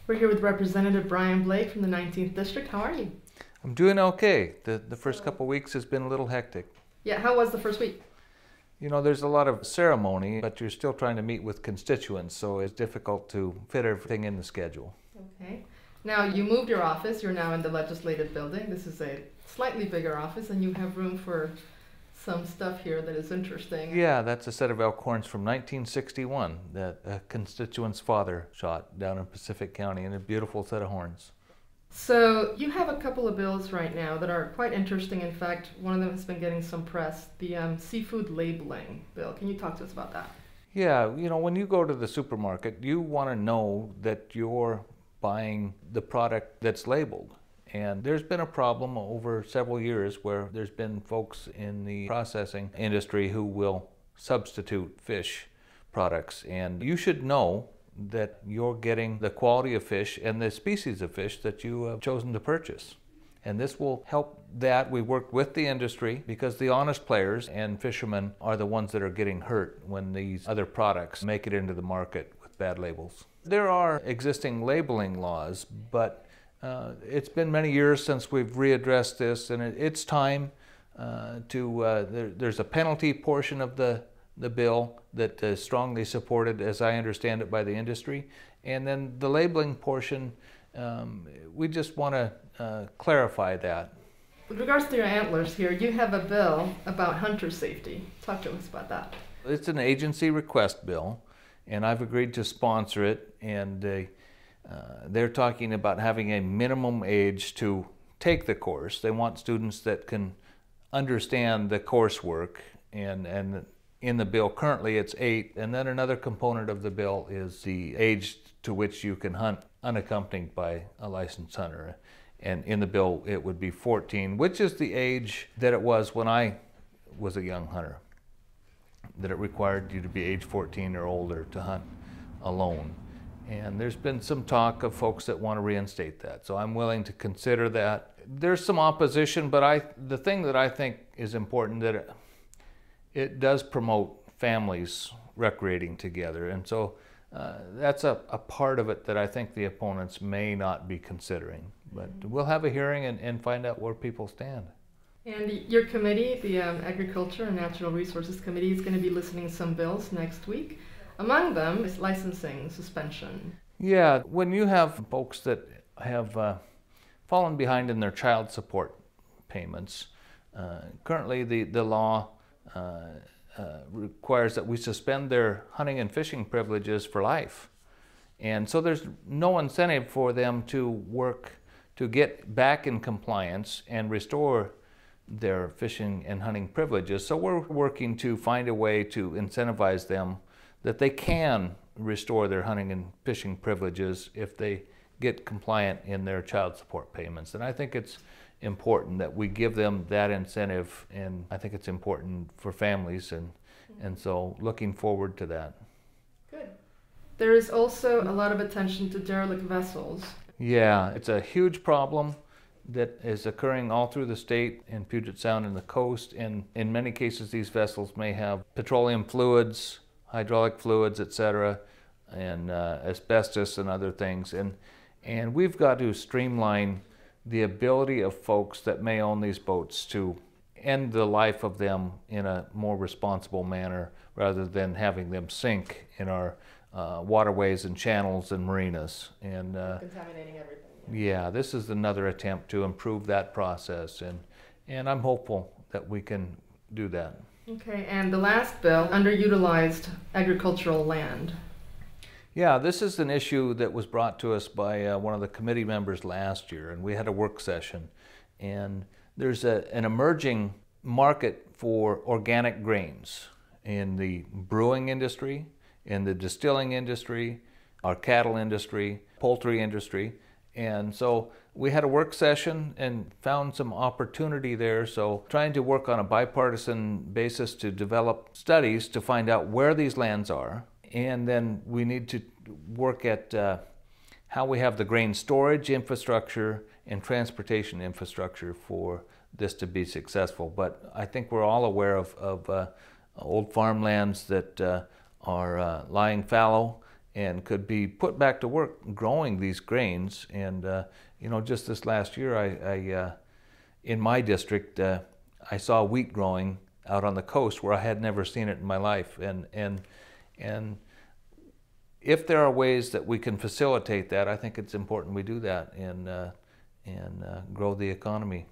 We're here with Representative Brian Blake from the 19th District. How are you? I'm doing okay. The first couple of weeks has been a little hectic. Yeah, how was the first week? You know, there's a lot of ceremony, but you're still trying to meet with constituents, so it's difficult to fit everything in the schedule. Okay. Now, you moved your office. You're now in the legislative building. This is a slightly bigger office, and you have room for some stuff here that is interesting. Yeah, that's a set of elk horns from 1961 that a constituent's father shot down in Pacific County, and a beautiful set of horns. So you have a couple of bills right now that are quite interesting. In fact, one of them has been getting some press, the seafood labeling bill. Can you talk to us about that? Yeah, you know, when you go to the supermarket, you want to know that you're buying the product that's labeled. And there's been a problem over several years where there's been folks in the processing industry who will substitute fish products. And you should know that you're getting the quality of fish and the species of fish that you have chosen to purchase. And this will help that. We worked with the industry because the honest players and fishermen are the ones that are getting hurt when these other products make it into the market with bad labels. There are existing labeling laws, but it's been many years since we've readdressed this, and it's time there's a penalty portion of the bill that is strongly supported, as I understand it, by the industry. And then the labeling portion, we just want to clarify that. With regards to your antlers here, you have a bill about hunter safety. Talk to us about that. It's an agency request bill, and I've agreed to sponsor it, and they're talking about having a minimum age to take the course. They want students that can understand the coursework, and in the bill currently it's 8, and then another component of the bill is the age to which you can hunt unaccompanied by a licensed hunter. And in the bill it would be 14, which is the age that it was when I was a young hunter, that it required you to be age 14 or older to hunt alone. And there's been some talk of folks that want to reinstate that, so I'm willing to consider that. There's some opposition, but the thing that I think is important, that it does promote families recreating together, and so that's a part of it that I think the opponents may not be considering. But we'll have a hearing and find out where people stand. And your committee, the Agriculture and Natural Resources Committee, is going to be listening to some bills next week. Among them is licensing suspension. Yeah, when you have folks that have fallen behind in their child support payments, currently the law requires that we suspend their hunting and fishing privileges for life. And so there's no incentive for them to work to get back in compliance and restore their fishing and hunting privileges. So we're working to find a way to incentivize them that they can restore their hunting and fishing privileges if they get compliant in their child support payments. And I think it's important that we give them that incentive, and I think it's important for families, and so looking forward to that. Good. There is also a lot of attention to derelict vessels. Yeah, it's a huge problem that is occurring all through the state, in Puget Sound and the coast, and in many cases these vessels may have petroleum fluids, hydraulic fluids, etc., and asbestos and other things, and we've got to streamline the ability of folks that may own these boats to end the life of them in a more responsible manner, rather than having them sink in our waterways and channels and marinas. And contaminating everything. Yeah, this is another attempt to improve that process, and I'm hopeful that we can do that. Okay, and the last bill, underutilized agricultural land. Yeah, this is an issue that was brought to us by one of the committee members last year, and we had a work session. And there's an emerging market for organic grains in the brewing industry, in the distilling industry, our cattle industry, poultry industry. And so we had a work session and found some opportunity there. So trying to work on a bipartisan basis to develop studies to find out where these lands are. And then we need to work at how we have the grain storage infrastructure and transportation infrastructure for this to be successful. But I think we're all aware of old farmlands that are lying fallow and could be put back to work growing these grains. And you know, just this last year, I in my district, I saw wheat growing out on the coast where I had never seen it in my life. And if there are ways that we can facilitate that, I think it's important we do that and grow the economy.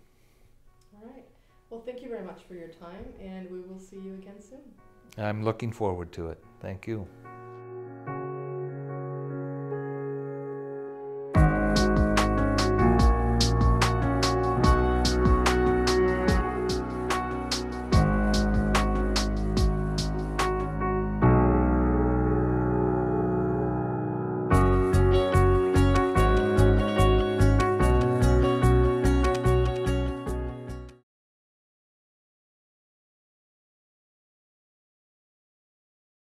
All right. Well, thank you very much for your time, and we will see you again soon. I'm looking forward to it. Thank you.